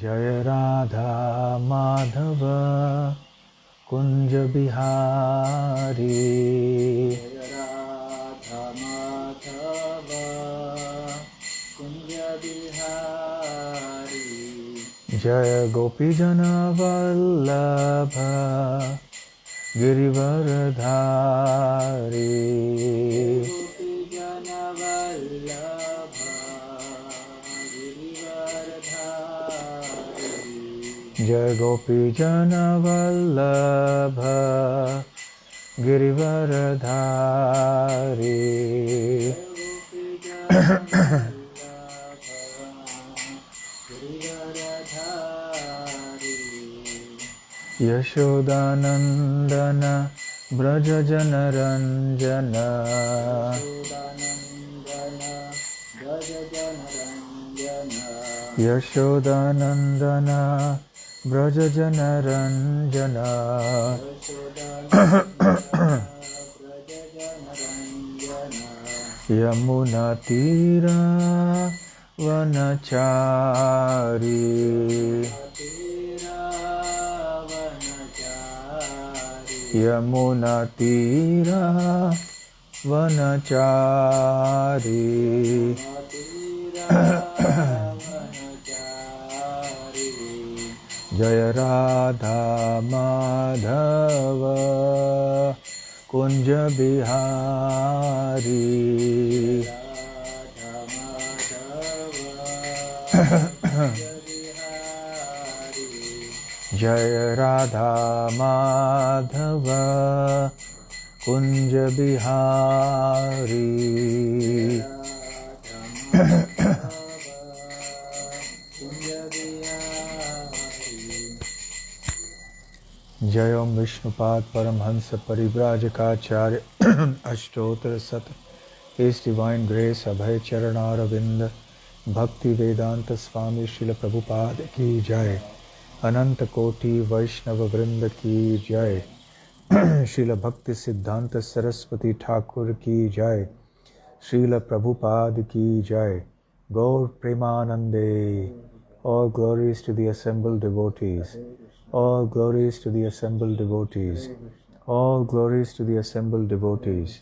Jaya Radha Madhava Kunja Bihari. Jaya Radha Madhava Kunja Bihari. Jaya Gopijana Vallabha Girivaradhari. Gopijana Vallabha Girivaradhari. Jaya Gopijana Vallabha Girivaradhari. Yashodanandana Brajajana Ranjana. Yashodanandana Brajajana Ranjana. Yamuna Tira Vanachari. Yamuna Tira Vanachari. Jaya Radha Madhava Kunja Bihari. Jaya Radha Madhava Kunja Bihari. Jai Om Vishnupad Paramhansa Parivrajakaacharya Ashtotra Sat His Divine Grace Abhay Charanaravind Bhakti Vedanta Swami Srila Prabhupada Ki Jai. Ananta Koti Vaishnava Vrinda Ki Jai. Srila Bhakti Siddhanta Sarasvathi Thakura Ki Jai. Srila Prabhupada Ki Jai. Gaur Premanande. All glories to the assembled devotees. All glories to the assembled devotees. All glories to the assembled devotees.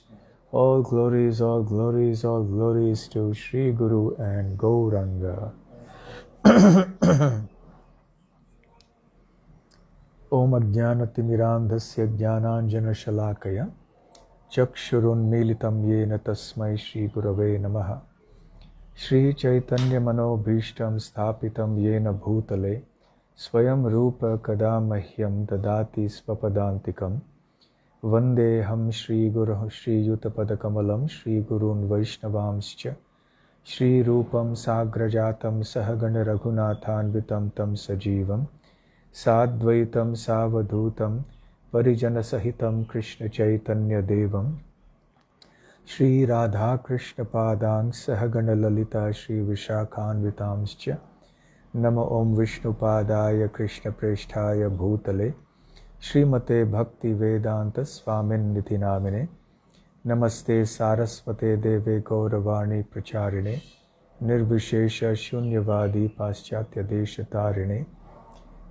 All glories, all glories, all glories to Sri Guru and Gauranga. Om Ajnanatimmirandhasya Jnananjana Shalakaya Chakshurun Militam Yena Tasmai Shri Gurave Namaha. Shri Chaitanya Mano Bhishtam Sthapitam Yena Bhutale Swayam Rupa Kadamahyam Dadati Svapadantikam Vandeham Shri Guru Shri Yutapadakamalam Shri Gurun Vaishnavamscha Shri Rupam Sagrajatam Sahagana Raghunathanvitam Tam Sajivam Sadvaitam Savadhutam Parijana Sahitam Krishna Chaitanya Devam Shri Radha Krishna Padang Sahagana Lalita Shri Vishakhanvitamscha Nama Om Vishnu Padaya Krishna Presthaya Bhutale Srimate Bhakti Vedanta Swamin Niti Namine Namaste Sarasvate Deve Gauravani Pracharine Nirvishesha Shunyavadi Paschatya Deshatarine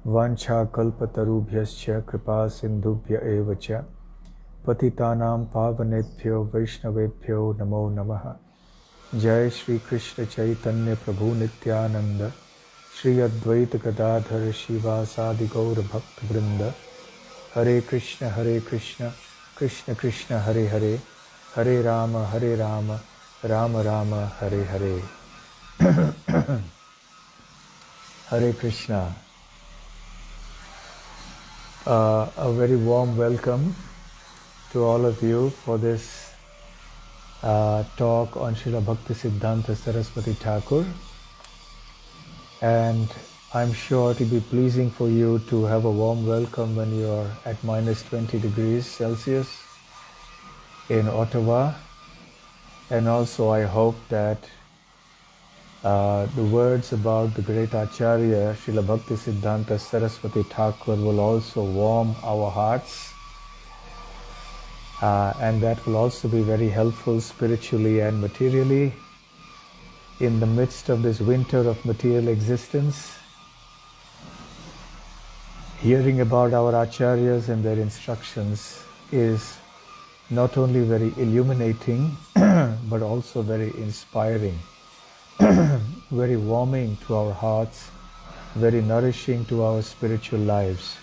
Vancha Kalpatarubhyascha Kripa Sindhubhya Evacha Patitanam Pavanebhyo Vaishnavebhyo Namo Namaha. Jai Shri Krishna Chaitanya Prabhu Nityananda Shri Advaita Gadadhar Shiva Sadi Gaura Bhakta Vrinda. Hare Krishna, Krishna Krishna, Hare Hare, Hare Rama, Rama Rama, Hare Hare. Hare Krishna. A very warm welcome to all of you for this talk on Srila Bhakti Siddhanta Sarasvathi Thakura. And I'm sure it will be pleasing for you to have a warm welcome when you are at minus 20 degrees Celsius in Ottawa. And also I hope that the words about the great Acharya Srila Bhakti Siddhanta Sarasvathi Thakura will also warm our hearts, and that will also be very helpful spiritually and materially in the midst of this winter of material existence. Hearing about our acharyas and their instructions is not only very illuminating but also very inspiring, very warming to our hearts, very nourishing to our spiritual lives.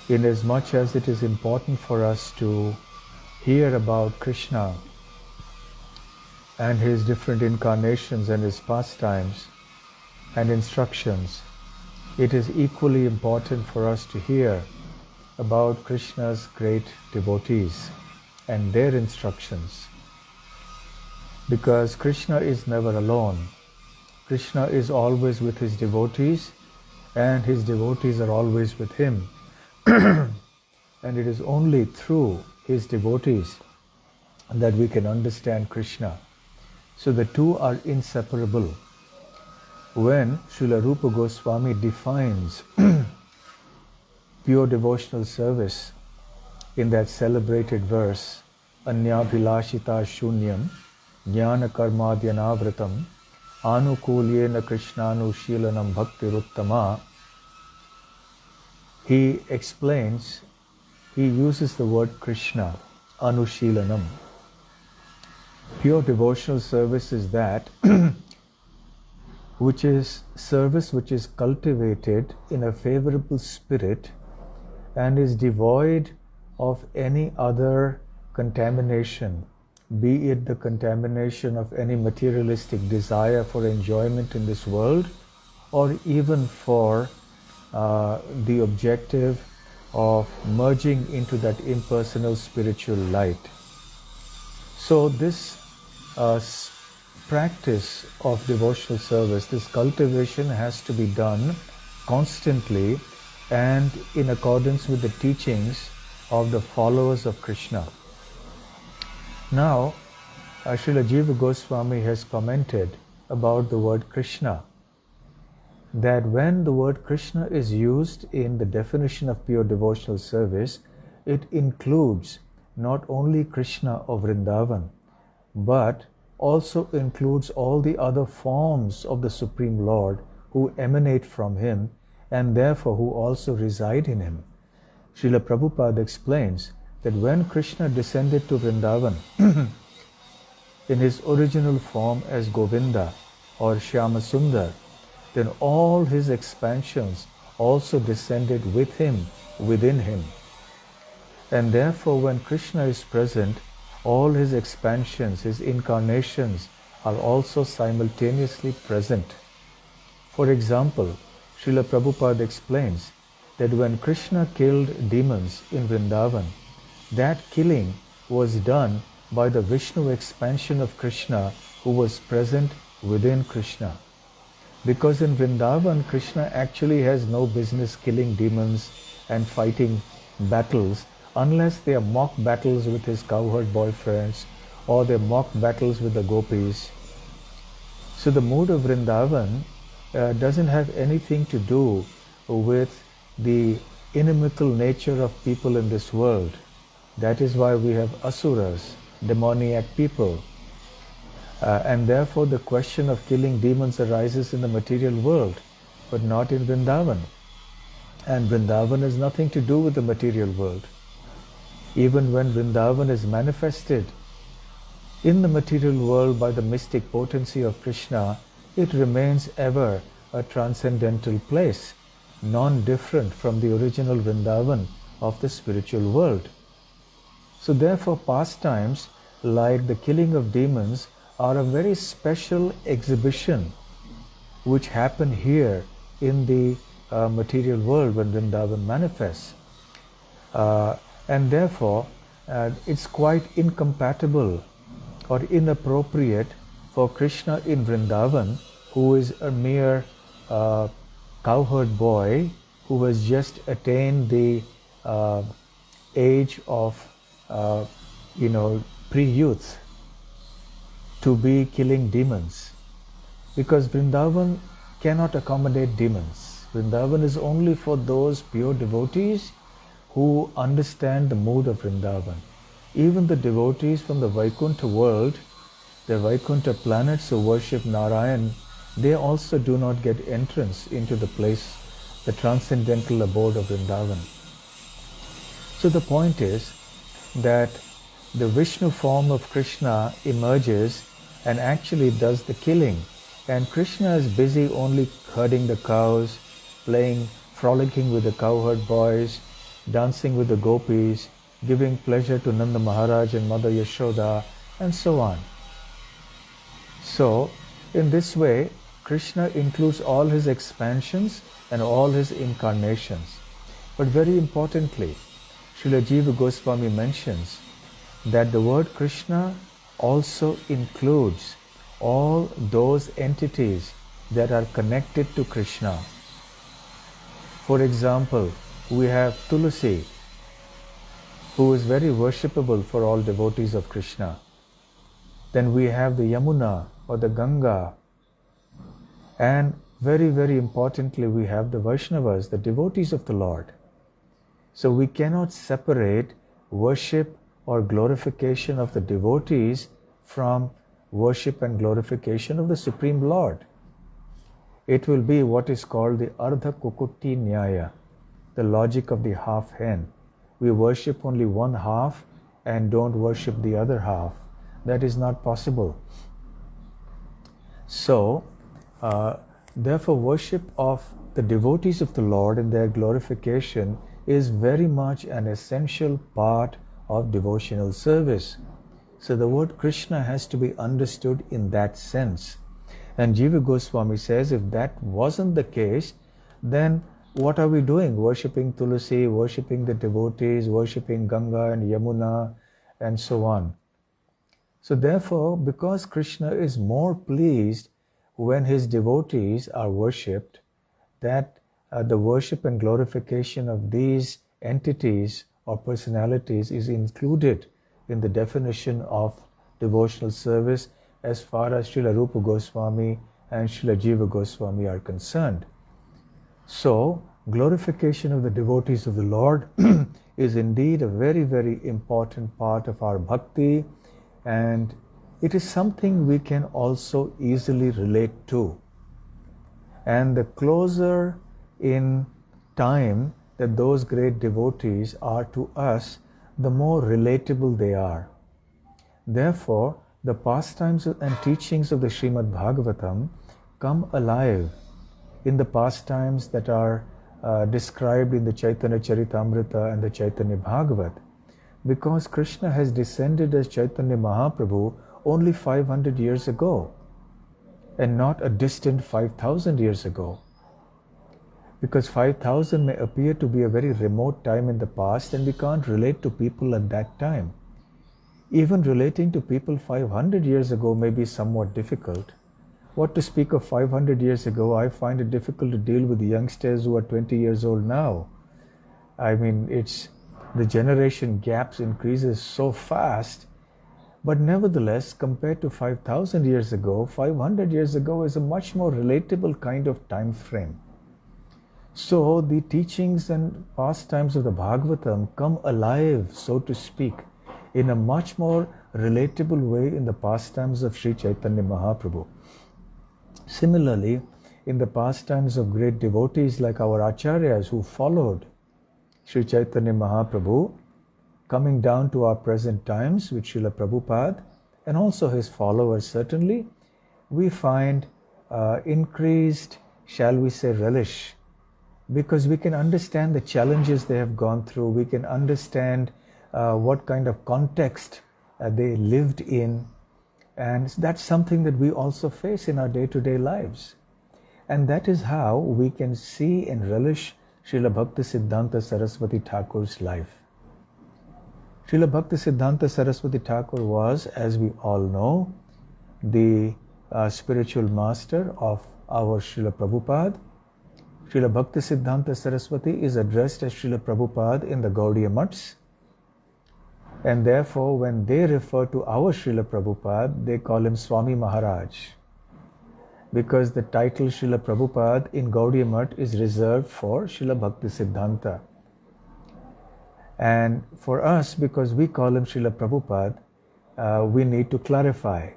Inasmuch as it is important for us to hear about Krishna and his different incarnations and his pastimes and instructions, it is equally important for us to hear about Krishna's great devotees and their instructions. Because Krishna is never alone. Krishna is always with his devotees, and his devotees are always with him. And it is only through his devotees that we can understand Krishna. So the two are inseparable. When Srila Rupa Goswami defines pure devotional service in that celebrated verse, Anyabhilashita Shunyam Jnana Karmadhyanavratam Anukulyena Krishnanu Shilanam Bhakti Ruttama, he explains, he uses the word Krishna, Anushilanam. Pure devotional service is that which is service which is cultivated in a favorable spirit and is devoid of any other contamination, be it the contamination of any materialistic desire for enjoyment in this world, or even for the objective of merging into that impersonal spiritual light. So this practice of devotional service, this cultivation has to be done constantly and in accordance with the teachings of the followers of Krishna. Now, Srila Jiva Goswami has commented about the word Krishna, that when the word Krishna is used in the definition of pure devotional service, it includes not only Krishna of Vrindavan, but also includes all the other forms of the Supreme Lord who emanate from him and therefore who also reside in him. Srila Prabhupada explains that when Krishna descended to Vrindavan in his original form as Govinda or Shyama Sundar, then all his expansions also descended with him, within him. And therefore when Krishna is present, all his expansions, his incarnations are also simultaneously present. For example, Srila Prabhupada explains that when Krishna killed demons in Vrindavan, that killing was done by the Vishnu expansion of Krishna who was present within Krishna. Because in Vrindavan, Krishna actually has no business killing demons and fighting battles unless they are mock battles with his cowherd boyfriends or they are mock battles with the gopis. So the mood of Vrindavan doesn't have anything to do with the inimical nature of people in this world. That is why we have asuras, demoniac people. And therefore the question of killing demons arises in the material world, but not in Vrindavan. And Vrindavan has nothing to do with the material world. Even when Vrindavan is manifested in the material world by the mystic potency of Krishna, it remains ever a transcendental place, non-different from the original Vrindavan of the spiritual world. So therefore pastimes like the killing of demons are a very special exhibition which happen here in the material world when Vrindavan manifests. And therefore it's quite incompatible or inappropriate for Krishna in Vrindavan, who is a mere cowherd boy who has just attained the age of pre-youth, to be killing demons, because Vrindavan cannot accommodate demons. Vrindavan is only for those pure devotees who understand the mood of Vrindavan. Even the devotees from the Vaikuntha world, the Vaikuntha planets who worship Narayan, they also do not get entrance into the place the transcendental abode of Vrindavan. So the point is that the Vishnu form of Krishna emerges and actually does the killing. And Krishna is busy only herding the cows, frolicking with the cowherd boys, dancing with the gopis, giving pleasure to Nanda Maharaj and Mother Yashoda, and so on. So, in this way, Krishna includes all his expansions and all his incarnations. But very importantly, Srila Jiva Goswami mentions that the word Krishna also includes all those entities that are connected to Krishna. For example, we have Tulasi, who is very worshipable for all devotees of Krishna. Then we have the Yamuna or the Ganga. And very, very importantly, we have the Vaishnavas, the devotees of the Lord. So we cannot separate worship or glorification of the devotees from worship and glorification of the Supreme Lord. It will be what is called the Ardha Kukutti Nyaya, the logic of the half hen. We worship only one half and don't worship the other half. That is not possible. So, therefore, worship of the devotees of the Lord and their glorification is very much an essential part of devotional service. So the word Krishna has to be understood in that sense. And Jiva Goswami says, if that wasn't the case, then what are we doing? Worshipping Tulasi, worshipping the devotees, worshipping Ganga and Yamuna, and so on. So therefore, because Krishna is more pleased when his devotees are worshipped, that the worship and glorification of these entities or personalities is included in the definition of devotional service as far as Srila Rupa Goswami and Srila Jiva Goswami are concerned. So, glorification of the devotees of the Lord is indeed a very, very important part of our bhakti, and it is something we can also easily relate to. And the closer in time that those great devotees are to us, the more relatable they are. Therefore, the pastimes and teachings of the Srimad Bhagavatam come alive in the pastimes that are described in the Chaitanya Charitamrita and the Chaitanya Bhagavat, because Krishna has descended as Chaitanya Mahaprabhu only 500 years ago and not a distant 5,000 years ago. Because 5,000 may appear to be a very remote time in the past and we can't relate to people at that time. Even relating to people 500 years ago may be somewhat difficult. What to speak of 500 years ago, I find it difficult to deal with the youngsters who are 20 years old now. I mean, the generation gaps increases so fast, but nevertheless, compared to 5,000 years ago, 500 years ago is a much more relatable kind of time frame. So the teachings and pastimes of the Bhagavatam come alive, so to speak, in a much more relatable way in the pastimes of Sri Chaitanya Mahaprabhu. Similarly, in the pastimes of great devotees like our Acharyas who followed Sri Chaitanya Mahaprabhu, coming down to our present times with Srila Prabhupada and also his followers certainly, we find increased, shall we say, relish, because we can understand the challenges they have gone through, we can understand what kind of context they lived in, and that's something that we also face in our day-to-day lives. And that is how we can see and relish Srila Bhakti Siddhanta Sarasvathi Thakur's life. Srila Bhakti Siddhanta Sarasvathi Thakur was, as we all know, the spiritual master of our Srila Prabhupada. Srila Bhakti Siddhanta Sarasvathi is addressed as Srila Prabhupada in the Gaudiya Maths. And therefore, when they refer to our Srila Prabhupada, they call him Swami Maharaj. Because the title Srila Prabhupada in Gaudiya Math is reserved for Srila Bhakti Siddhanta. And for us, because we call him Srila Prabhupada, we need to clarify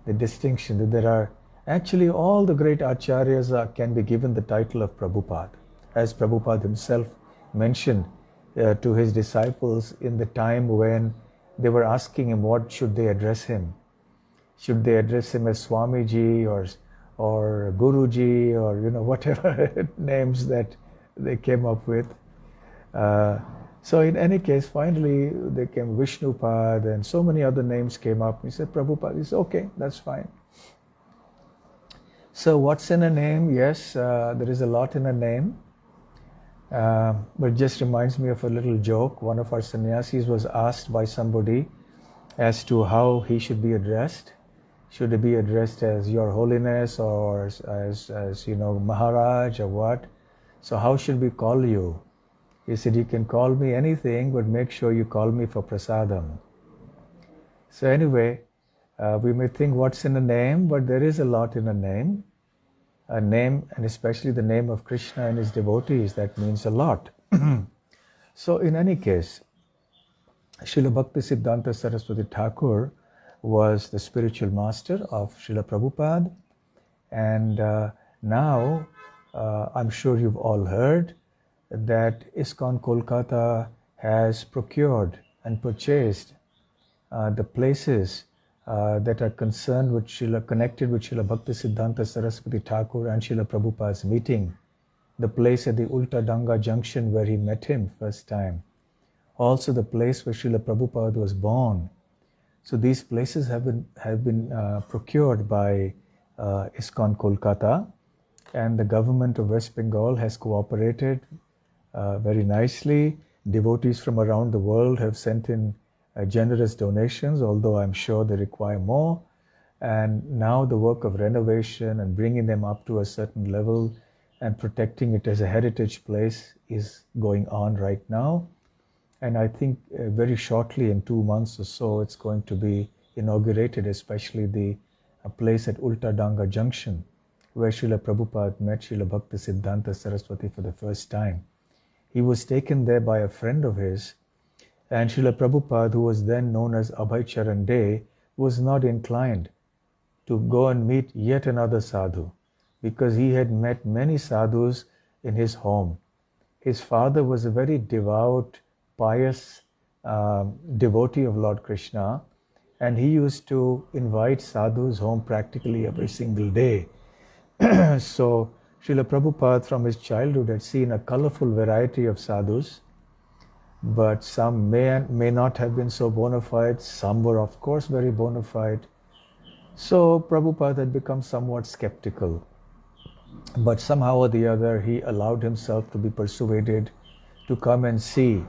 the distinction that there are actually all the great acharyas can be given the title of Prabhupada. as Prabhupada himself mentioned to his disciples in the time when they were asking him what should they address him. Should they address him as Swamiji or Guruji or whatever names that they came up with. So in any case, finally they came Vishnupad and so many other names came up. He said, Prabhupada, he said, okay, that's fine. So what's in a name? Yes, there is a lot in a name. But it just reminds me of a little joke. One of our sannyasis was asked by somebody as to how he should be addressed. Should he be addressed as Your Holiness or as Maharaj or what? So how should we call you? He said, you can call me anything, but make sure you call me for prasadam. So anyway, we may think what's in a name, but there is a lot in a name. A name, and especially the name of Krishna and his devotees, that means a lot. So in any case, Srila Bhakti Siddhanta Sarasvathi Thakura was the spiritual master of Srila Prabhupada. And now, I'm sure you've all heard that ISKCON Kolkata has procured and purchased the places that are concerned with connected with Srila Bhakti Siddhanta Sarasvathi Thakura and Srila Prabhupada's meeting. The place at the Ulta Danga Junction where he met him first time. Also the place where Srila Prabhupada was born. So these places have been procured by ISKCON Kolkata, and the government of West Bengal has cooperated very nicely. Devotees from around the world have sent in generous donations, although I'm sure they require more. And now the work of renovation and bringing them up to a certain level and protecting it as a heritage place is going on right now. And I think very shortly, in 2 months or so, it's going to be inaugurated, especially the place at Ulta Danga Junction, where Srila Prabhupada met Srila Bhakti Siddhanta Sarasvathi for the first time. He was taken there by a friend of his, and Srila Prabhupada, who was then known as Abhay Charan De, was not inclined to go and meet yet another sadhu, because he had met many sadhus in his home. His father was a very devout, pious devotee of Lord Krishna, and he used to invite sadhus home practically every single day. So Srila Prabhupada from his childhood had seen a colorful variety of sadhus, but some may not have been so bona fide, some were of course very bona fide. So Prabhupada had become somewhat skeptical, but somehow or the other he allowed himself to be persuaded to come and see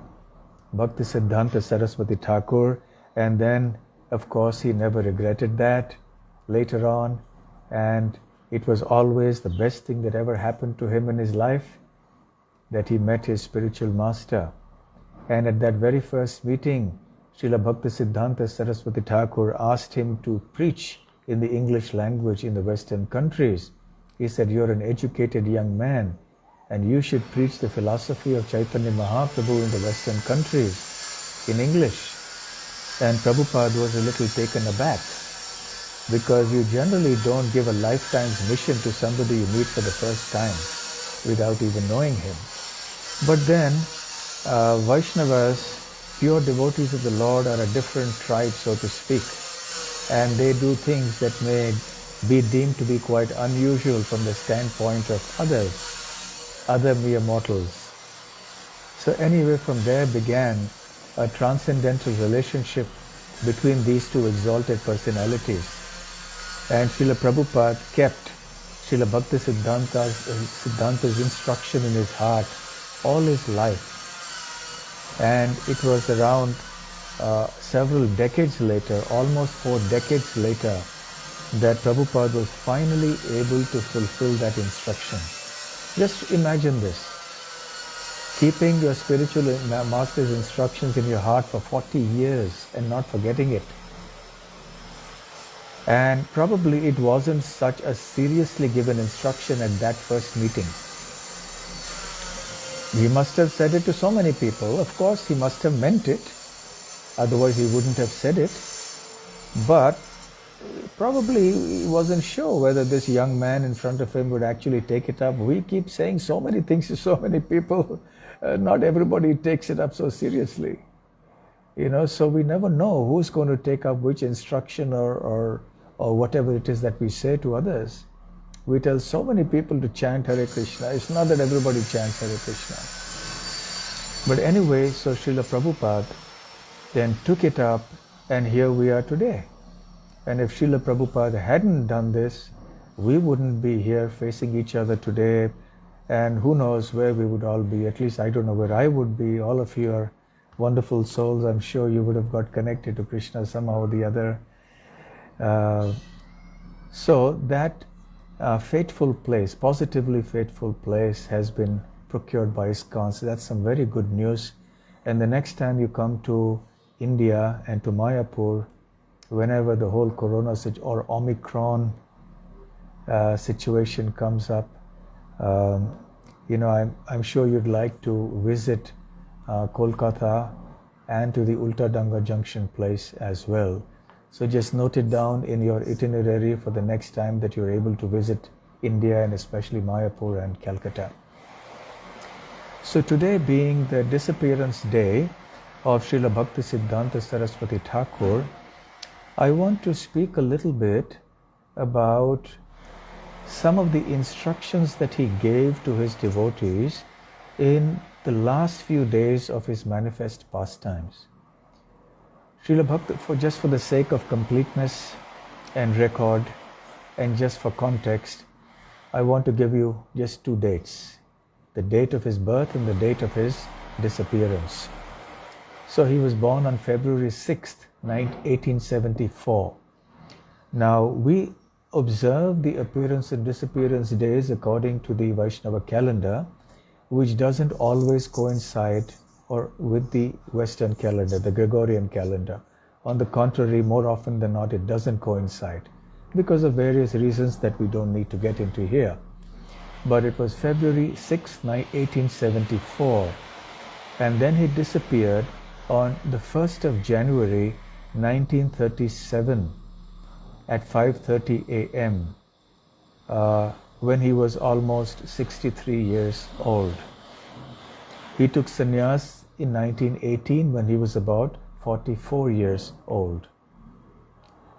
Bhakti Siddhanta Sarasvathi Thakura, and then of course he never regretted that later on, and it was always the best thing that ever happened to him in his life, that he met his spiritual master. And at that very first meeting, Srila Bhakti Siddhanta Sarasvathi Thakura asked him to preach in the English language in the Western countries. He said, you're an educated young man, and you should preach the philosophy of Chaitanya Mahaprabhu in the Western countries in English. And Prabhupada was a little taken aback, because you generally don't give a lifetime's mission to somebody you meet for the first time without even knowing him. But then, Vaishnavas, pure devotees of the Lord, are a different tribe, so to speak, and they do things that may be deemed to be quite unusual from the standpoint of other mere mortals. So anyway, from there began a transcendental relationship between these two exalted personalities. And Srila Prabhupada kept Srila Bhakti Siddhanta's instruction in his heart all his life. And it was around several decades later, almost 4 decades later, that Prabhupada was finally able to fulfill that instruction. Just imagine this. Keeping your spiritual master's instructions in your heart for 40 years and not forgetting it. And probably it wasn't such a seriously given instruction at that first meeting. He must have said it to so many people. Of course, he must have meant it. Otherwise, he wouldn't have said it. But probably he wasn't sure whether this young man in front of him would actually take it up. We keep saying so many things to so many people. Not everybody takes it up so seriously. So we never know who's going to take up which instruction or whatever it is that we say to others. We tell so many people to chant Hare Krishna. It's not that everybody chants Hare Krishna. But anyway, so Srila Prabhupada then took it up, and here we are today. And if Srila Prabhupada hadn't done this, we wouldn't be here facing each other today, and who knows where we would all be. At least I don't know where I would be. All of you are wonderful souls. I'm sure you would have got connected to Krishna somehow or the other. So that fateful place, positively fateful place, has been procured by ISKCON. So that's some very good news. And the next time you come to India and to Mayapur, whenever the whole corona or Omicron situation comes up, I'm sure you'd like to visit Kolkata and to the Ultadanga Junction place as well. So just note it down in your itinerary for the next time that you're able to visit India, and especially Mayapur and Calcutta. So today being the disappearance day of Srila Bhakti Siddhanta Sarasvathi Thakura, I want to speak a little bit about some of the instructions that he gave to his devotees in the last few days of his manifest pastimes. Srila Bhakti, just for the sake of completeness and record and just for context, I want to give you just two dates: the date of his birth and the date of his disappearance. So he was born on February 6th, 1874. Now we observe the appearance and disappearance days according to the Vaishnava calendar, which doesn't always coincide with the Western calendar, the Gregorian calendar. On the contrary, more often than not, it doesn't coincide because of various reasons that we don't need to get into here. But it was February 6, 1874, and then he disappeared on the 1st of January 1937 at 5:30 a.m. When he was almost 63 years old. He took sannyas in 1918 when he was about 44 years old.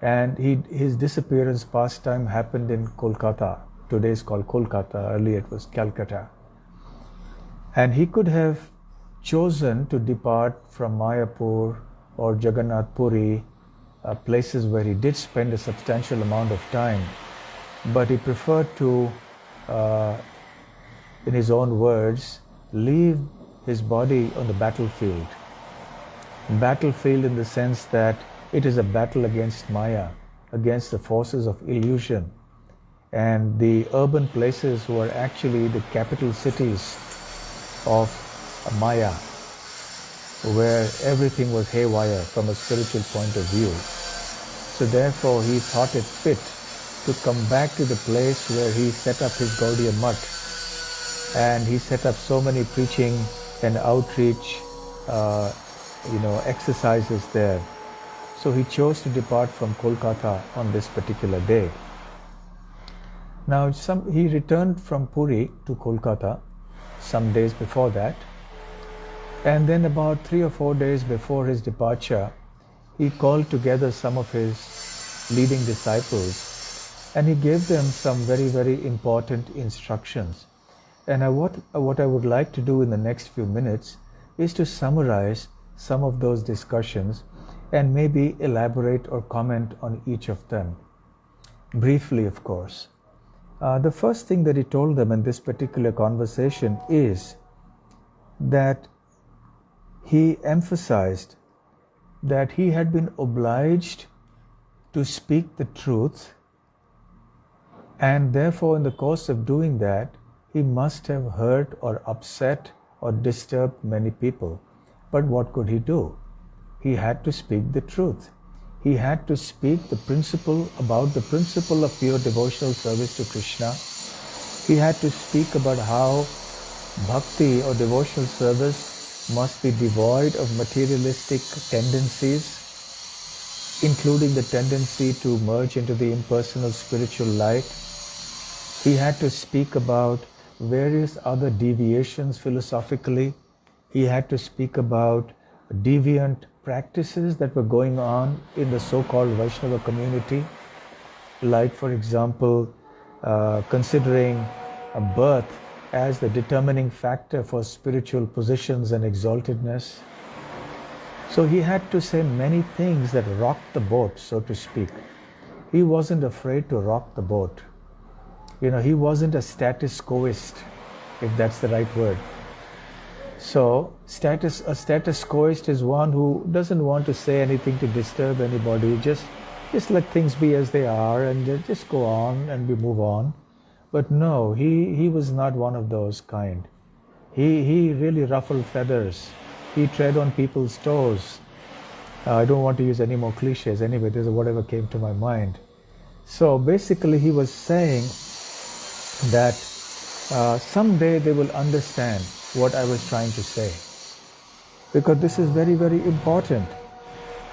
And his disappearance pastime happened in Kolkata. Today is called Kolkata, earlier it was Calcutta. And he could have chosen to depart from Mayapur or Jagannath Puri, places where he did spend a substantial amount of time, but he preferred to, in his own words, leave his body on the battlefield. Battlefield in the sense that it is a battle against Maya, against the forces of illusion. And the urban places were actually the capital cities of Maya, where everything was haywire from a spiritual point of view. So therefore he thought it fit to come back to the place where he set up his Gaudiya Math, and he set up so many preaching and outreach exercises there. So he chose to depart from Kolkata on this particular day. Now he returned from Puri to Kolkata some days before that, and then about 3 or 4 days before his departure, he called together some of his leading disciples, and he gave them some very, very important instructions. And what I would like to do in the next few minutes is to summarize some of those discussions and maybe elaborate or comment on each of them. Briefly, of course. The first thing that he told them in this particular conversation is that he emphasized that he had been obliged to speak the truth, and therefore in the course of doing that, he must have hurt or upset or disturbed many people. But what could he do? He had to speak the truth. He had to speak the principle of pure devotional service to Krishna. He had to speak about how bhakti or devotional service must be devoid of materialistic tendencies. including the tendency to merge into the impersonal spiritual light. He had to speak about various other deviations philosophically. He had to speak about deviant practices that were going on in the so-called Vaishnava community, like, for example, considering a birth as the determining factor for spiritual positions and exaltedness. So he had to say many things that rocked the boat, so to speak. He wasn't afraid to rock the boat. He wasn't a status quoist, if that's the right word. So a status quoist is one who doesn't want to say anything to disturb anybody, just let things be as they are and just go on and we move on. But no, he was not one of those kind. He really ruffled feathers. He tread on people's toes. I don't want to use any more cliches. Anyway, this is whatever came to my mind. So basically he was saying that someday they will understand what I was trying to say. Because this is very, very important.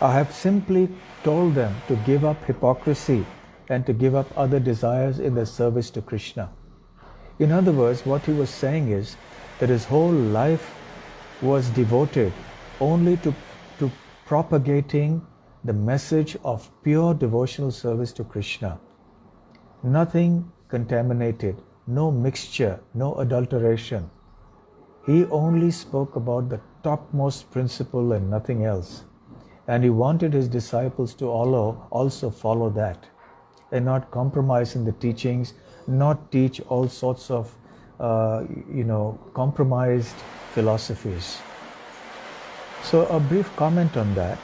I have simply told them to give up hypocrisy and to give up other desires in their service to Krishna. In other words, what he was saying is that his whole life was devoted only to propagating the message of pure devotional service to Krishna. Nothing contaminated, no mixture, no adulteration. He only spoke about the topmost principle and nothing else. And he wanted his disciples to also follow that and not compromise in the teachings, not teach all sorts of compromised philosophies. So a brief comment on that.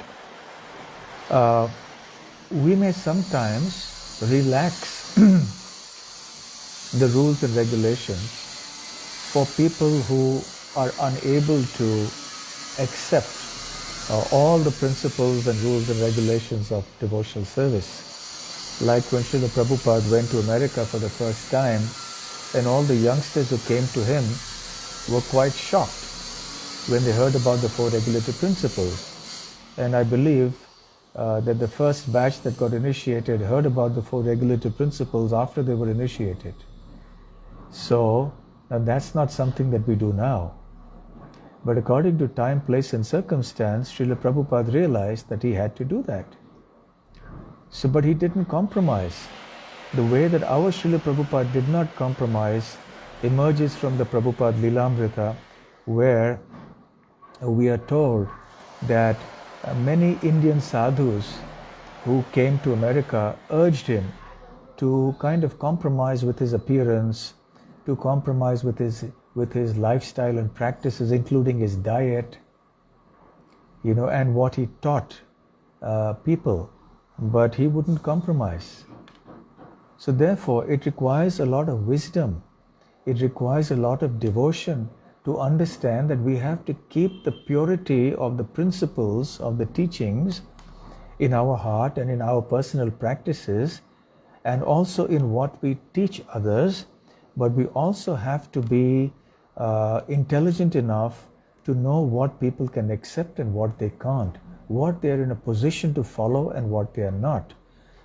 We may sometimes relax the rules and regulations for people who are unable to accept all the principles and rules and regulations of devotional service. Like when Srila Prabhupada went to America for the first time, and all the youngsters who came to him were quite shocked when they heard about the four regulative principles. And I believe that the first batch that got initiated heard about the four regulative principles after they were initiated. So now that's not something that we do now. But according to time, place and circumstance, Srila Prabhupada realized that he had to do that. So, but he didn't compromise. The way that our Srila Prabhupada did not compromise emerges from the Prabhupada Lilamrita, where we are told that many Indian sadhus who came to America urged him to kind of compromise with his appearance, to compromise with his lifestyle and practices, including his diet, and what he taught people, but he wouldn't compromise. So therefore, it requires a lot of wisdom. It requires a lot of devotion to understand that we have to keep the purity of the principles of the teachings in our heart and in our personal practices, and also in what we teach others. But we also have to be intelligent enough to know what people can accept and what they can't, what they are in a position to follow and what they are not.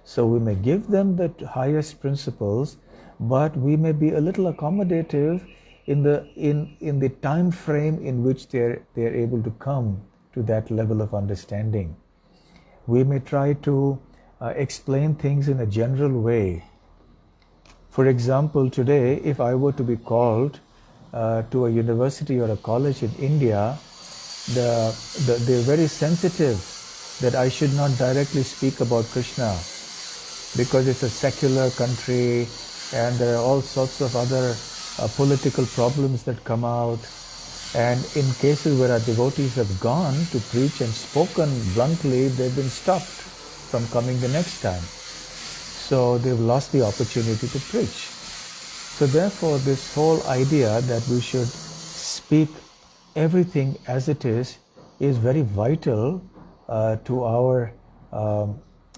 So we may give them the highest principles, but we may be a little accommodative in the time frame in which they are able to come to that level of understanding. We may try to explain things in a general way. For example, today, if I were to be called to a university or a college in India, they're very sensitive that I should not directly speak about Krishna, because it's a secular country and there are all sorts of other political problems that come out. And in cases where our devotees have gone to preach and spoken bluntly, they've been stopped from coming the next time. So they've lost the opportunity to preach. So therefore, this whole idea that we should speak everything as it is very vital to our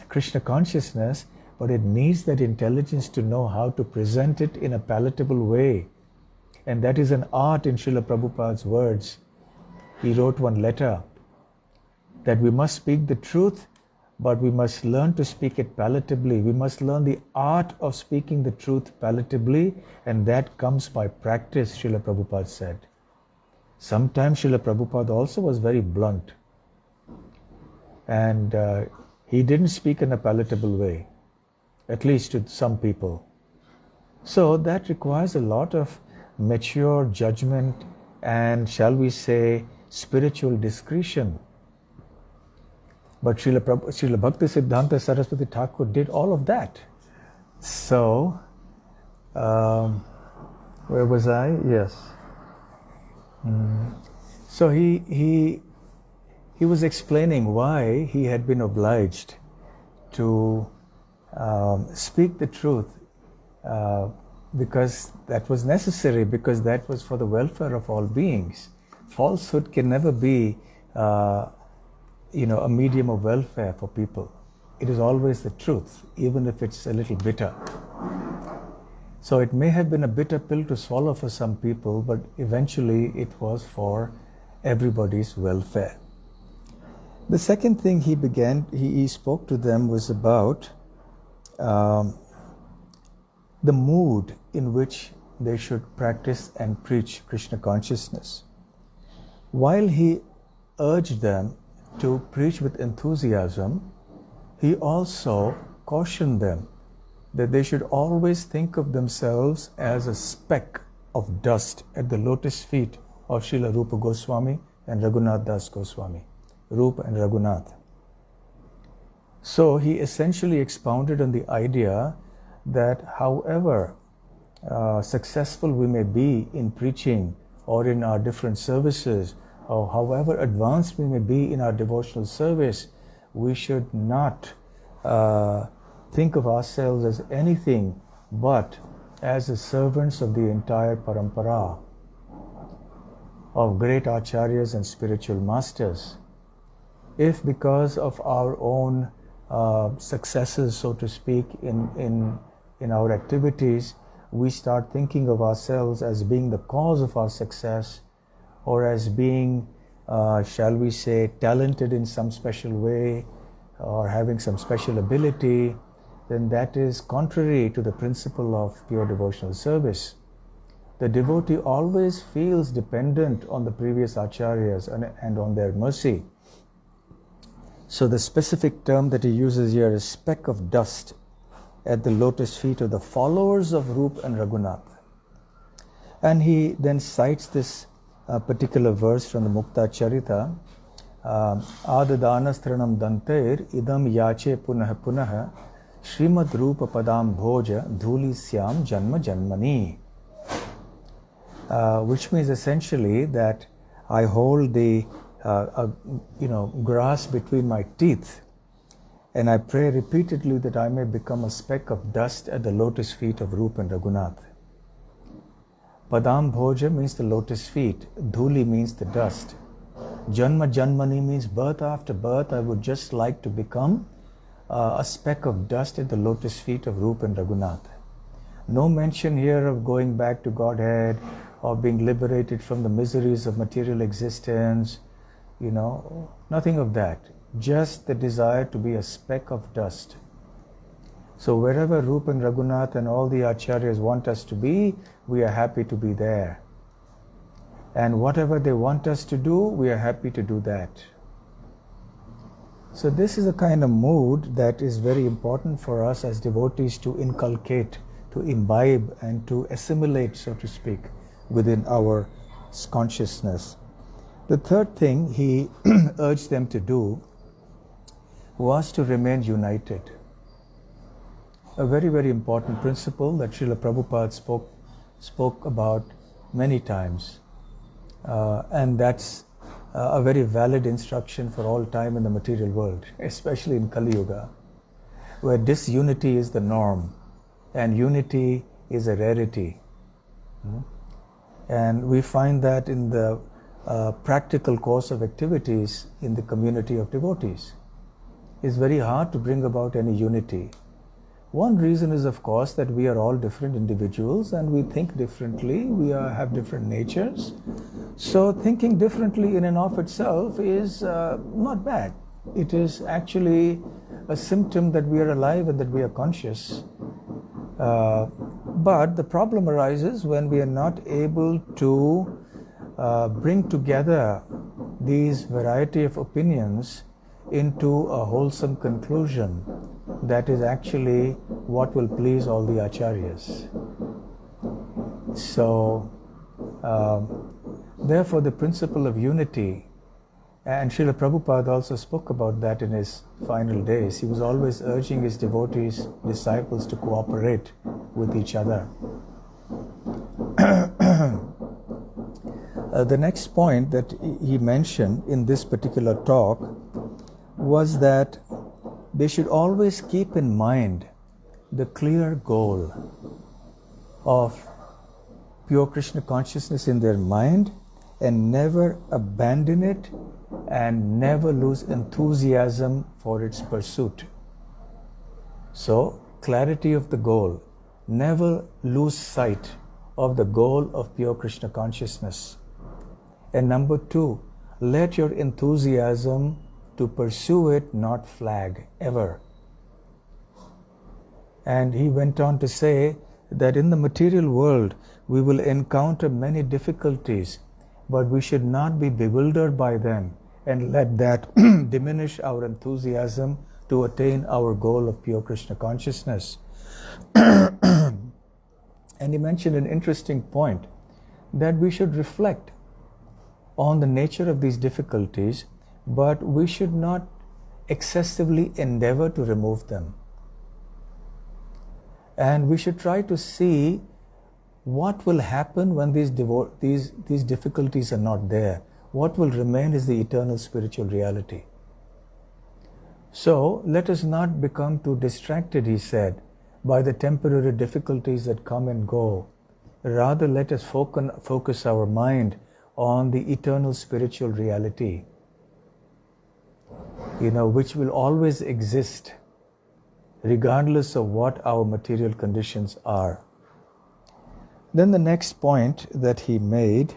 Krishna consciousness, but it needs that intelligence to know how to present it in a palatable way. And that is an art in Srila Prabhupada's words. He wrote one letter that we must speak the truth, but we must learn to speak it palatably. We must learn the art of speaking the truth palatably, and that comes by practice, Srila Prabhupada said. Sometimes Srila Prabhupada also was very blunt, and he didn't speak in a palatable way, at least to some people. So that requires a lot of mature judgment and, shall we say, spiritual discretion. But Srila Bhakti Siddhanta Sarasvathi Thakura did all of that. So, where was I? Yes. So he was explaining why he had been obliged to speak the truth, because that was necessary, because that was for the welfare of all beings. Falsehood can never be a medium of welfare for people. It is always the truth, even if it's a little bitter. So it may have been a bitter pill to swallow for some people, but eventually it was for everybody's welfare. The second thing he spoke to them was about the mood in which they should practice and preach Krishna consciousness. While he urged them to preach with enthusiasm, he also cautioned them that they should always think of themselves as a speck of dust at the lotus feet of Srila Rupa Goswami and Raghunath Das Goswami, Rupa and Raghunath. So he essentially expounded on the idea that however successful we may be in preaching or in our different services, or however advanced we may be in our devotional service, we should not think of ourselves as anything but as the servants of the entire parampara of great acharyas and spiritual masters. If because of our own successes, so to speak, in our activities, we start thinking of ourselves as being the cause of our success, or as being, shall we say, talented in some special way, or having some special ability, then that is contrary to the principle of pure devotional service. The devotee always feels dependent on the previous acharyas and on their mercy. So the specific term that he uses here is speck of dust at the lotus feet of the followers of Rupa and Raghunath. And he then cites this particular verse from the Mukta Charita, Adadhanastranam dantair idam yache punah punah Srimad Rupa Padam Bhoja Dhuli Syam Janma Janmani, which means essentially that I hold the grass between my teeth, and I pray repeatedly that I may become a speck of dust at the lotus feet of Rupa and Raghunath. Padam Bhoja means the lotus feet, Dhuli means the dust, Janma Janmani means birth after birth I would just like to become a speck of dust at the lotus feet of Rupa and Raghunath. No mention here of going back to Godhead or being liberated from the miseries of material existence, nothing of that. Just the desire to be a speck of dust. So wherever Rupa and Raghunath and all the acharyas want us to be, we are happy to be there. And whatever they want us to do, we are happy to do that. So this is a kind of mood that is very important for us as devotees to inculcate, to imbibe and to assimilate, so to speak, within our consciousness. The third thing he urged them to do was to remain united. A very, very important principle that Srila Prabhupada spoke about many times. And that's a very valid instruction for all time in the material world, especially in Kali Yuga, where disunity is the norm and unity is a rarity. And we find that in the practical course of activities in the community of devotees. It's very hard to bring about any unity. One reason is, of course, that we are all different individuals and we think differently, we have different natures. So thinking differently in and of itself is not bad. It is actually a symptom that we are alive and that we are conscious. But the problem arises when we are not able to bring together these variety of opinions into a wholesome conclusion that is actually what will please all the acharyas. So, therefore, the principle of unity, and Srila Prabhupada also spoke about that in his final days. He was always urging his devotees, disciples to cooperate with each other. The next point that he mentioned in this particular talk was that they should always keep in mind the clear goal of pure Krishna consciousness in their mind and never abandon it and never lose enthusiasm for its pursuit. So, clarity of the goal. Never lose sight of the goal of pure Krishna consciousness. And number 2, let your enthusiasm to pursue it not flag, ever. And he went on to say that in the material world we will encounter many difficulties, but we should not be bewildered by them and let that diminish our enthusiasm to attain our goal of pure Krishna consciousness. And he mentioned an interesting point, that we should reflect on the nature of these difficulties, but we should not excessively endeavor to remove them. And we should try to see what will happen when these difficulties are not there. What will remain is the eternal spiritual reality. So let us not become too distracted, he said, by the temporary difficulties that come and go. Rather, let us focus our mind on the eternal spiritual reality, which will always exist regardless of what our material conditions are. Then the next point that he made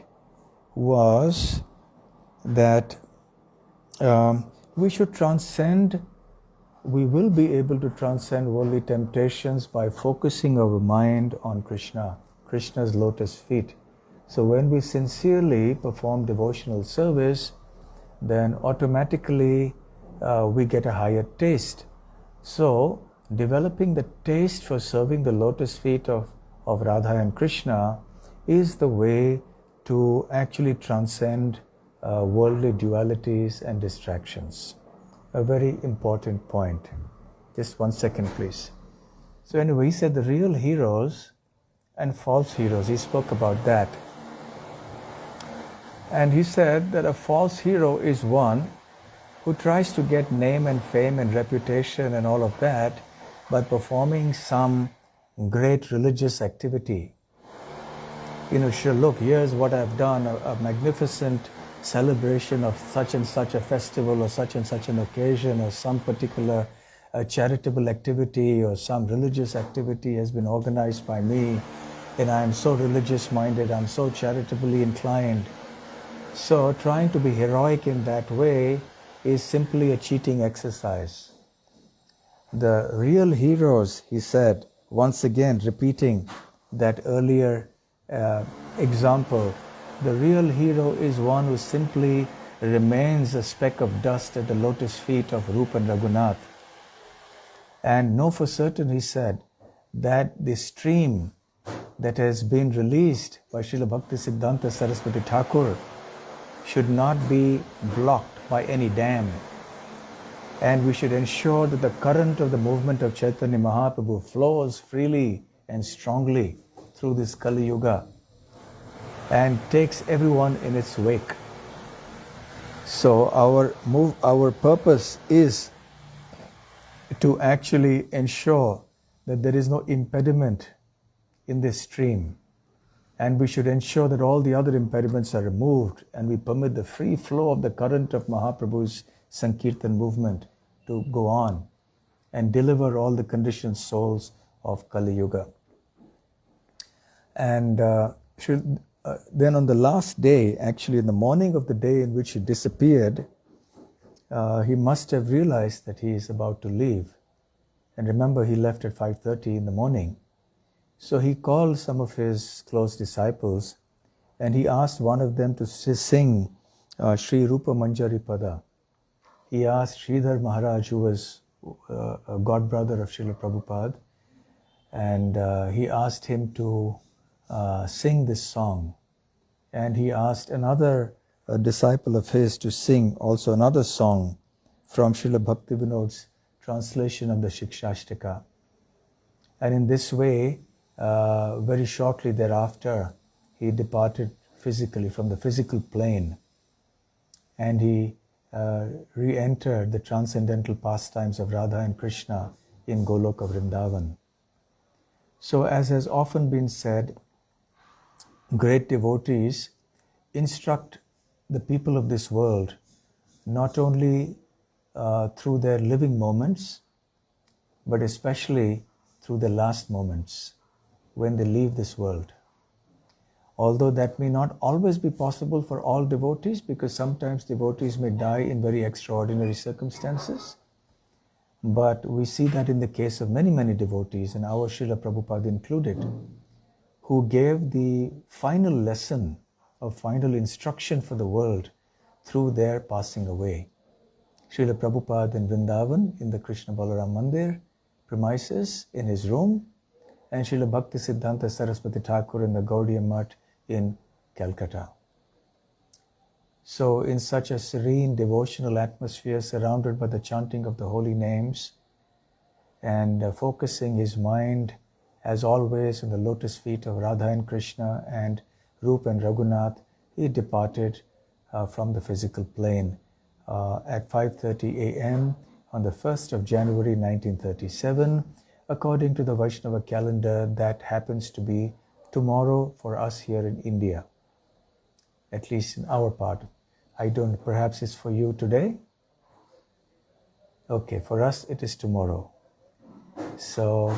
was that we should we will be able to transcend worldly temptations by focusing our mind on Krishna's lotus feet. So when we sincerely perform devotional service, then automatically we get a higher taste. So developing the taste for serving the lotus feet of Radha and Krishna is the way to actually transcend worldly dualities and distractions. A very important point. Just 1 second, please. So anyway, he said the real heroes and false heroes. He spoke about that. And he said that a false hero is one who tries to get name and fame and reputation and all of that by performing some great religious activity. Sure, look, here's what I've done, a magnificent celebration of such and such a festival or such and such an occasion or some particular charitable activity or some religious activity has been organized by me, and I am so religious minded, I'm so charitably inclined. So trying to be heroic in that way is simply a cheating exercise. The real heroes, he said, once again repeating that earlier example, the real hero is one who simply remains a speck of dust at the lotus feet of Rupa and Raghunath. And know for certain, he said, that the stream that has been released by Srila Bhakti Siddhanta Sarasvathi Thakura should not be blocked by any dam. And we should ensure that the current of the movement of Chaitanya Mahaprabhu flows freely and strongly through this Kali Yuga and takes everyone in its wake. So our purpose is to actually ensure that there is no impediment in this stream, and we should ensure that all the other impediments are removed and we permit the free flow of the current of Mahaprabhu's Sankirtan movement to go on and deliver all the conditioned souls of Kali Yuga. And then on the last day, actually in the morning of the day in which he disappeared, he must have realized that he is about to leave. And remember, he left at 5:30 in the morning. So he called some of his close disciples and he asked one of them to sing Sri Rupa Manjari Pada. He asked Sridhar Maharaj, who was a godbrother of Srila Prabhupada, and he asked him to sing this song. And he asked another disciple of his to sing also another song from Srila Bhaktivinoda's translation of the Shikshashtaka. And in this way, very shortly thereafter, he departed physically from the physical plane, and he re-entered the transcendental pastimes of Radha and Krishna in Goloka Vrindavan. So, as has often been said, great devotees instruct the people of this world not only through their living moments, but especially through the last moments when they leave this world. Although that may not always be possible for all devotees, because sometimes devotees may die in very extraordinary circumstances. But we see that in the case of many, many devotees, and our Srila Prabhupada included, who gave the final lesson of final instruction for the world through their passing away. Srila Prabhupada in Vrindavan, in the Krishna Balaram Mandir premises, in his room, and Srila Bhakti Siddhanta Sarasvathi Thakura in the Gaudiya Math in Calcutta. So in such a serene devotional atmosphere, surrounded by the chanting of the holy names and focusing his mind as always on the lotus feet of Radha and Krishna and Rup and Raghunath, he departed from the physical plane at 5:30 a.m. on the 1st of January 1937, according to the Vaishnava calendar. That happens to be tomorrow for us here in India, at least in our part. I don't, perhaps it's for you today? Okay, for us it is tomorrow. So,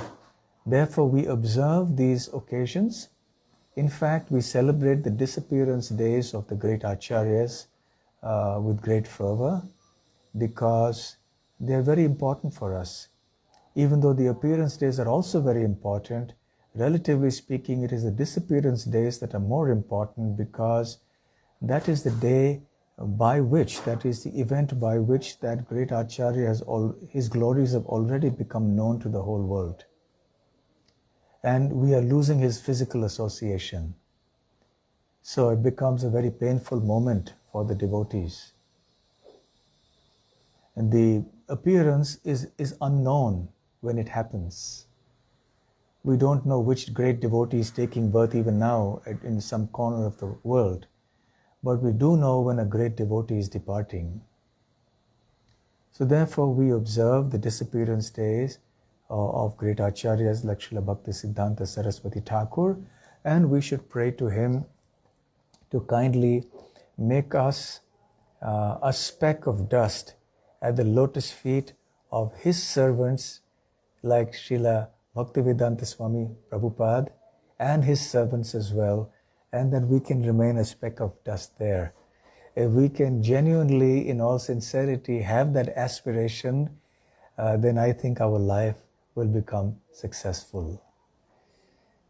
therefore we observe these occasions. In fact, we celebrate the disappearance days of the great acharyas with great fervor, because they are very important for us. Even though the appearance days are also very important, relatively speaking, it is the disappearance days that are more important, because that is the day by which, that is the event by which that great Acharya his glories have already become known to the whole world. And we are losing his physical association. So it becomes a very painful moment for the devotees. And the appearance is unknown when it happens. We don't know which great devotee is taking birth even now in some corner of the world. But we do know when a great devotee is departing. So therefore we observe the disappearance days of great acharyas like Srila Bhakti Siddhanta Sarasvathi Thakura, and we should pray to him to kindly make us a speck of dust at the lotus feet of his servants like Srila Bhaktivedanta Swami Prabhupada and his servants as well, and that we can remain a speck of dust there. If we can genuinely, in all sincerity, have that aspiration, then I think our life will become successful.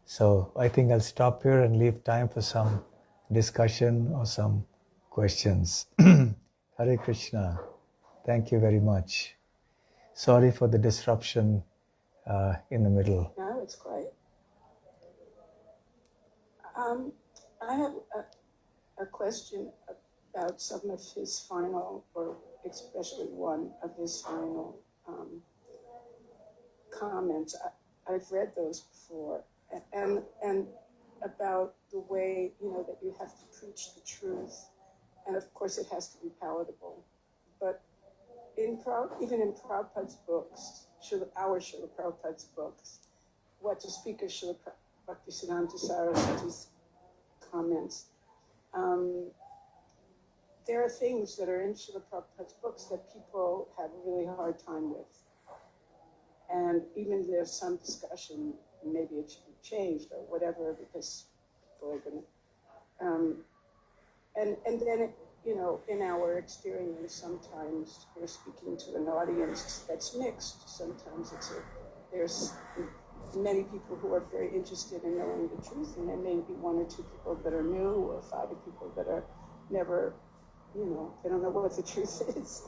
So I think I'll stop here and leave time for some discussion or some questions. Hare Krishna. Thank you very much. Sorry for the disruption in the middle. No, it's great. I have a question about some of his final, or especially one of his final comments. I've read those before, and about the way, that you have to preach the truth, and of course it has to be palatable. But even in Prabhupada's books, our Srila Prabhupada's books, what to speak of Srila Bhakti Siddhanta Sarasvathi's comments, there are things that are in Srila Prabhupada's books that people have a really hard time with. And even there's some discussion, maybe it should be changed or whatever, because people are going to... and then, in our experience, sometimes we're speaking to an audience that's mixed. Sometimes there's many people who are very interested in knowing the truth, and there may be one or two people that are new, or 5 people that are never, they don't know what the truth is.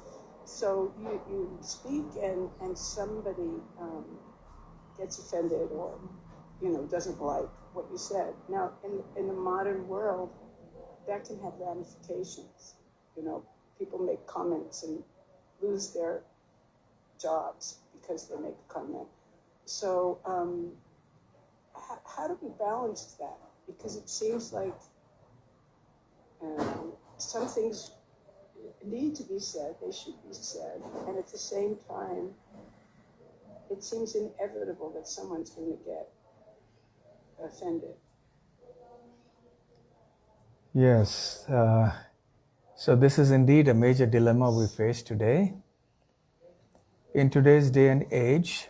So you speak, and somebody gets offended or, doesn't like what you said. Now, in the modern world, that can have ramifications. People make comments and lose their jobs because they make a comment. So how do we balance that? Because it seems like some things need to be said, they should be said, and at the same time, it seems inevitable that someone's going to get offended. Yes. So this is indeed a major dilemma we face today. In today's day and age,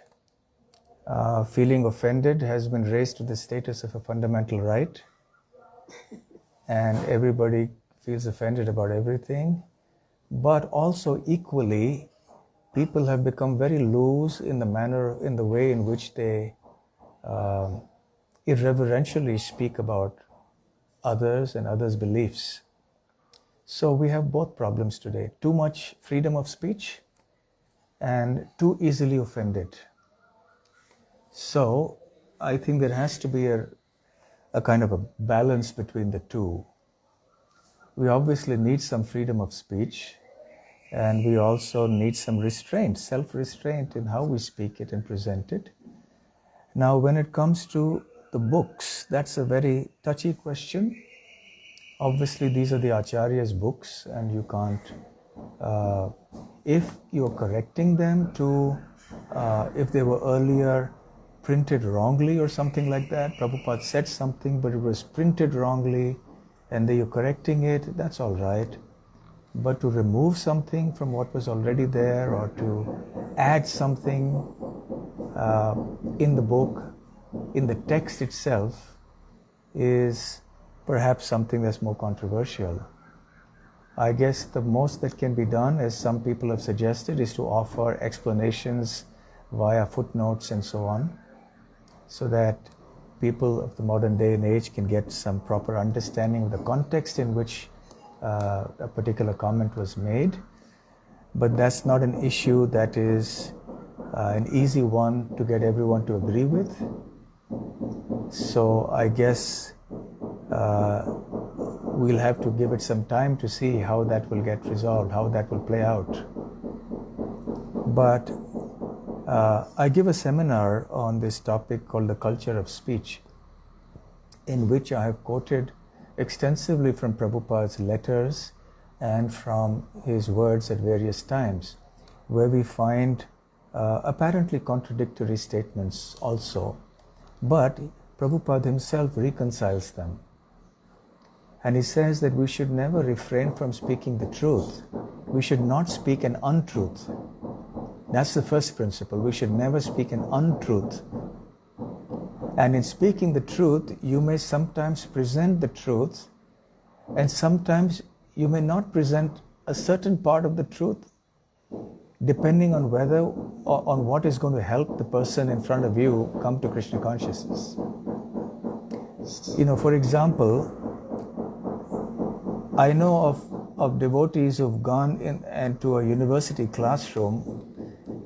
feeling offended has been raised to the status of a fundamental right, and everybody feels offended about everything. But also equally, people have become very loose in the way in which they irreverentially speak about others and others' beliefs. So we have both problems today: too much freedom of speech and too easily offended. So I think there has to be a kind of a balance between the two. We obviously need some freedom of speech, and we also need some restraint, self-restraint in how we speak it and present it. Now, when it comes to the books, that's a very touchy question. Obviously, these are the Acharya's books, and you can't, if you're correcting them to, if they were earlier printed wrongly or something like that, Prabhupada said something, but it was printed wrongly, and then you're correcting it, that's all right. But to remove something from what was already there, or to add something in the book, in the text itself, is perhaps something that's more controversial. I guess the most that can be done, as some people have suggested, is to offer explanations via footnotes and so on, so that people of the modern day and age can get some proper understanding of the context in which a particular comment was made. But that's not an issue that is an easy one to get everyone to agree with. So I guess we'll have to give it some time to see how that will get resolved, how that will play out. But I give a seminar on this topic called The Culture of Speech, in which I have quoted extensively from Prabhupada's letters and from his words at various times, where we find apparently contradictory statements also. But Prabhupada himself reconciles them. And he says that we should never refrain from speaking the truth. We should not speak an untruth. That's the first principle. We should never speak an untruth. And in speaking the truth, you may sometimes present the truth, and sometimes you may not present a certain part of the truth, depending on whether, on what is going to help the person in front of you come to Krishna consciousness. For example, I know of devotees who've gone into a university classroom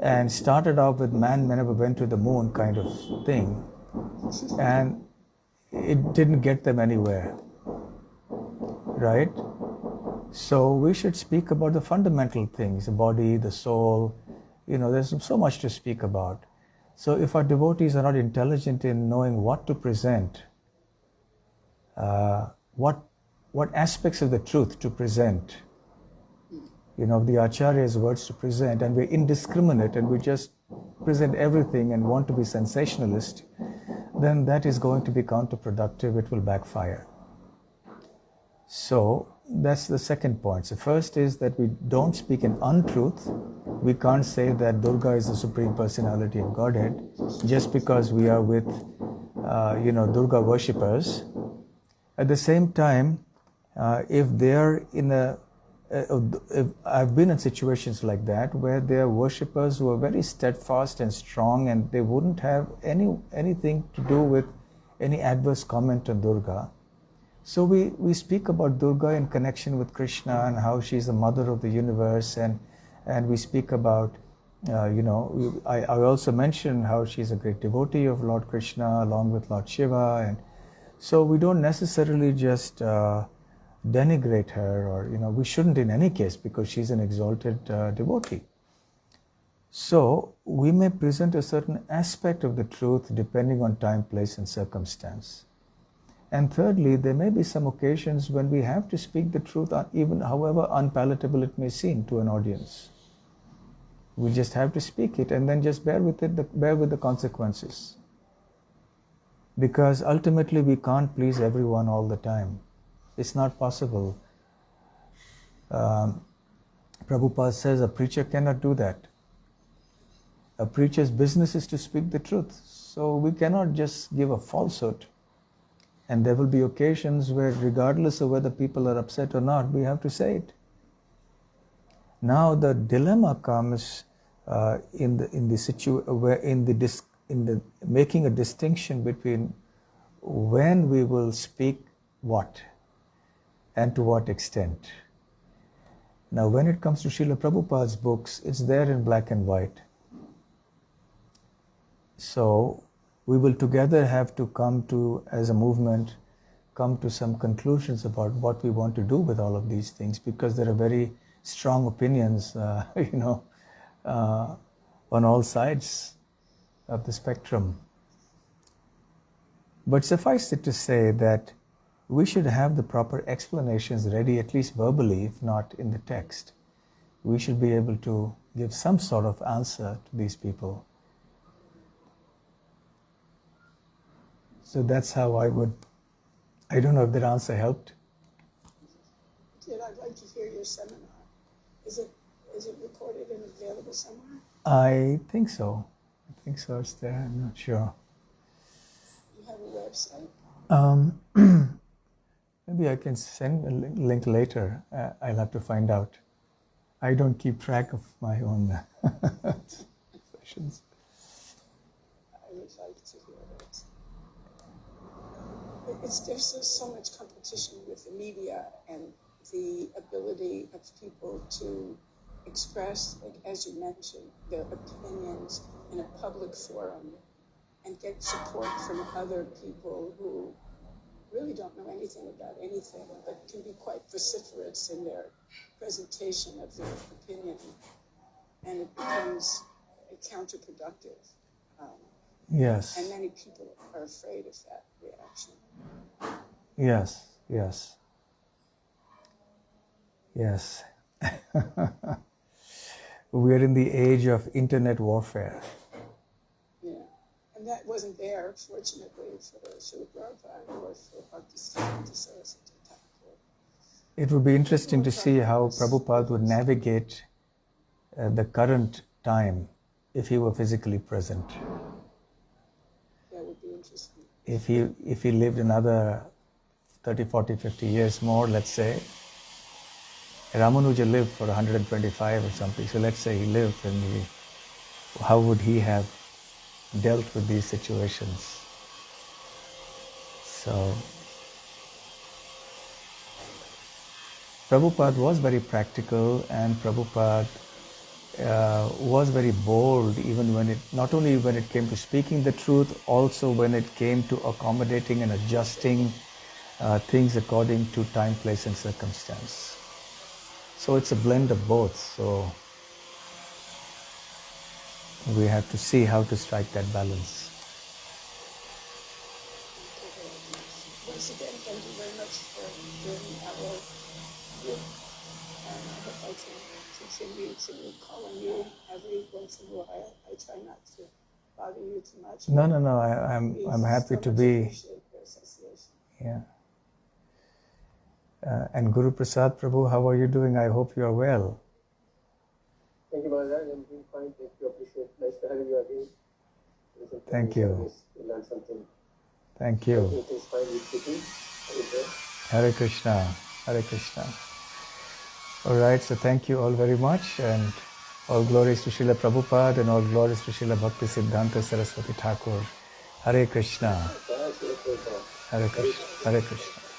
and started off with man never went to the moon kind of thing, and it didn't get them anywhere, right? So we should speak about the fundamental things, the body, the soul. There's so much to speak about. So if our devotees are not intelligent in knowing what to present, what aspects of the truth to present, the Acharya's words to present, and we're indiscriminate and we just present everything and want to be sensationalist, then that is going to be counterproductive. It will backfire. So that's the second point. So first is that we don't speak an untruth. We can't say that Durga is the Supreme Personality of Godhead just because we are with, Durga worshippers. At the same time, if they are in a I've been in situations like that where there are worshippers who are very steadfast and strong, and they wouldn't have anything to do with any adverse comment on Durga. So we speak about Durga in connection with Krishna and how she's the mother of the universe, and we speak about, I also mention how she's a great devotee of Lord Krishna along with Lord Shiva, and so we don't necessarily just denigrate her, or we shouldn't in any case, because she's an exalted devotee. So we may present a certain aspect of the truth depending on time, place, and circumstance. And thirdly, there may be some occasions when we have to speak the truth, even however unpalatable it may seem to an audience. We just have to speak it, and then just bear with the consequences. Because ultimately we can't please everyone all the time. It's not possible. Prabhupada says a preacher cannot do that. A preacher's business is to speak the truth. So we cannot just give a falsehood. And there will be occasions where, regardless of whether people are upset or not, we have to say it. Now the dilemma comes in making a distinction between when we will speak what and to what extent. Now, when it comes to Srila Prabhupada's books, it's there in black and white. So we will together have to as a movement, come to some conclusions about what we want to do with all of these things, because there are very strong opinions, on all sides of the spectrum. But suffice it to say that we should have the proper explanations ready, at least verbally, if not in the text. We should be able to give some sort of answer to these people. So that's how I don't know if that answer helped. I'd like to hear your seminar. Is it recorded and available somewhere? I think so. It's there. I'm not sure. You have a website? Maybe I can send a link later. I'll have to find out. I don't keep track of my own sessions. I would like to hear it. There's just so much competition with the media and the ability of people to express, like, as you mentioned, their opinions in a public forum and get support from other people who really don't know anything about anything, but can be quite vociferous in their presentation of their opinion, and it becomes counterproductive. Yes. And many people are afraid of that reaction. Yes. We are in the age of internet warfare. Yeah, and that wasn't there, fortunately, for Srila Prabhupada or for Bhakti Siddhanta Sarasvathi Thakura. It would be interesting to see how Prabhupada would navigate the current time if he were physically present. That would be interesting. If he lived another 30, 40, 50 years more, let's say. Ramanuja lived for 125 or something, so let's say he lived, and how would he have dealt with these situations? So Prabhupada was very practical, and Prabhupada was very bold, even not only when it came to speaking the truth, also when it came to accommodating and adjusting things according to time, place, and circumstance. So it's a blend of both. So we have to see how to strike that balance. Once again, thank you very much for doing our group. And I hope I can continue to call on you every once in a while. I try not to bother you too much. No. I'm happy to be. Yeah. And Guru Prasad Prabhu, how are you doing? I hope you are well. Thank you, Maharaj. I'm doing fine. Thank you. Appreciate it. Nice to have you again. Thank you. Learn something. Thank you. Everything's fine with Kitty. Hare Krishna. Hare Krishna. All right, so thank you all very much, and all glories to Srila Prabhupada and all glories to Srila Bhakti Siddhanta Sarasvathi Thakura. Hare Krishna. Hare Krishna. Hare Krishna.